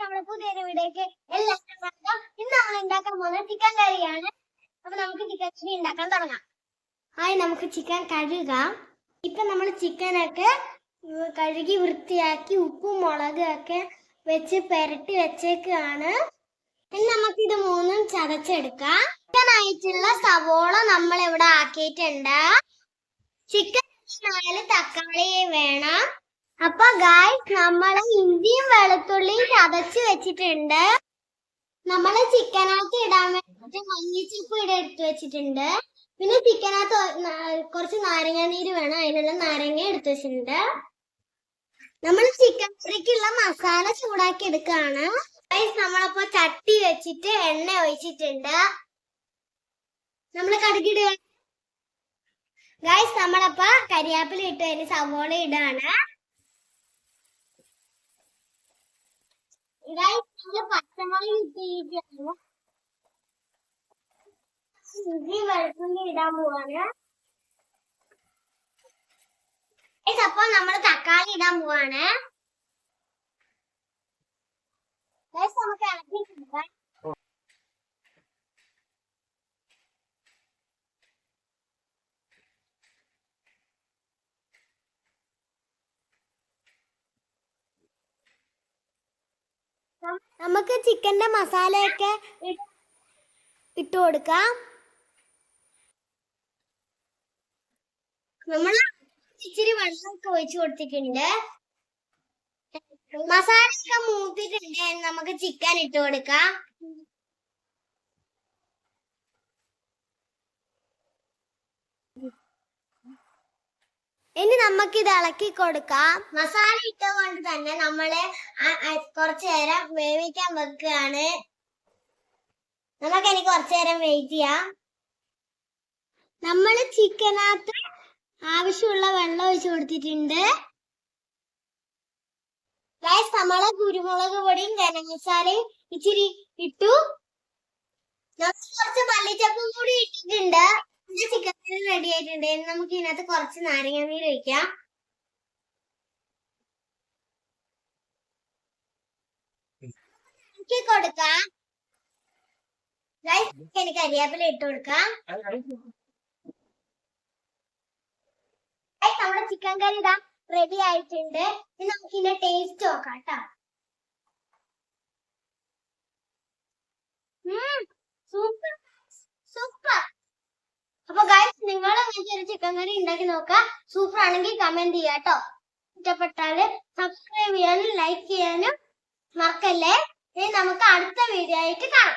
നമ്മുടെ പുതിയൊരു വീഡിയോക്ക് എല്ലാവരും സ്വാഗതം. ഇന്ന് നമ്മൾ ഉണ്ടാക്കാൻ പോകുന്നത് ചിക്കൻ കറിയാണ്. അപ്പൊ നമുക്ക് ചിക്കൻ കറി ഉണ്ടാക്കാൻ തുടങ്ങാം. നമുക്ക് ചിക്കൻ കഴുകാം. ഇപ്പൊ നമ്മൾ ചിക്കനൊക്കെ കഴുകി വൃത്തിയാക്കി ഉപ്പും മുളകും ഒക്കെ വെച്ച് പെരട്ടി വെച്ചേക്കാണ്. ഇനി നമുക്ക് ഇത് മൂന്നും ചതച്ചെടുക്കാം. ചിക്കനായിട്ടുള്ള സവോള നമ്മൾ ഇവിടെ ആക്കിയിട്ടുണ്ട്. ചിക്കൻ തക്കാളി വേണം. അപ്പൊ ഗായ്സ് നമ്മള് ഇഞ്ചിയും വെളുത്തുള്ളിയും ചതച്ച് വെച്ചിട്ടുണ്ട്. നമ്മള് ചിക്കനകത്ത് ഇടാൻ വേണ്ടിട്ട് മല്ലിച്ചപ്പ് ഇവിടെ എടുത്തു വെച്ചിട്ടുണ്ട്. പിന്നെ ചിക്കനകത്ത് കുറച്ച് നാരങ്ങ നീര് വേണം, അതിനുള്ള നാരങ്ങ എടുത്തു വെച്ചിട്ടുണ്ട്. നമ്മൾ ചിക്കൻ കറിക്കുള്ള മസാല ചൂടാക്കി എടുക്കാണ്. ഗായ്സ് നമ്മളപ്പോ ചട്ടി വെച്ചിട്ട് എണ്ണ ഒഴിച്ചിട്ടുണ്ട്. നമ്മള് കടുകിടുക. ഗായ്സ് നമ്മളപ്പോ കരിയാപ്പില ഇട്ട് അതിന് സവോള ഇടാണ്. പച്ചമുളക് ഇട്ടിരിക്കുകയാണ്. ഇഞ്ചി വെളുത്തുള്ളി ഇടാൻ പോവാണ്. അപ്പൊ നമ്മൾ തക്കാളി ഇടാൻ പോവാണ്. നമുക്ക് ഇളക്കി കൊടുക്കാം. നമുക്ക് ചിക്കന്റെ മസാലയൊക്കെ ഇട്ട് കൊടുക്കാം. നമ്മൾ ഇച്ചിരി വെള്ളമൊക്കെ ഒഴിച്ചു കൊടുത്തിട്ടുണ്ട്. മസാലയൊക്കെ മൂത്തിട്ടുണ്ട്. നമുക്ക് ചിക്കൻ ഇട്ട് കൊടുക്കാം. ഇനി നമുക്കിത് ഇളക്കി കൊടുക്കാം. മസാല ഇട്ടുകൊണ്ട് തന്നെ നമ്മള് കുറച്ചു നേരം വേവിക്കാൻ വെക്കുകയാണ്. നമുക്ക് ഇനി കുറച്ചു നേരം വെയിറ്റ് ചെയ്യാം. നമ്മള് ചിക്കനകത്ത് ആവശ്യമുള്ള വെള്ളം ഒഴിച്ചു കൊടുത്തിട്ടുണ്ട്. ഗൈസ് നമ്മള് കുരുമുളക് പൊടിയും ഗരം മസാലയും ഇച്ചിരി ഇട്ടു. കുറച്ച് മല്ലിച്ചപ്പും കൂടി ഇട്ടിട്ടുണ്ട്. ചിക്കൻ കറി റെഡി ആയിട്ടുണ്ട്. നമുക്ക് ഇതിനകത്ത് കുറച്ച് നാരങ്ങ നീര് ഒഴിക്കാം. കൊടുക്കാം. എനിക്ക് കരിയാപ്പില ഇട്ട് കൊടുക്കാം. നമ്മുടെ ചിക്കൻ കറി ഇതാ റെഡി ആയിട്ടുണ്ട്. ഇനി നമുക്ക് ഇതിന്റെ ടേസ്റ്റ് നോക്കാം കേട്ടോ. Super super. അപ്പൊ ഗൈസ് നിങ്ങൾ അങ്ങനത്തെ ഒരു ചിക്കൻ കറി ഉണ്ടാക്കി നോക്കാം. സൂപ്പർ ആണെങ്കിൽ കമന്റ് ചെയ്യാട്ടോ. ഇഷ്ടപ്പെട്ടാല് സബ്സ്ക്രൈബ് ചെയ്യാനും ലൈക്ക് ചെയ്യാനും മറക്കല്ലേ. ഇനി നമുക്ക് അടുത്ത വീഡിയോ ആയിട്ട് കാണാം.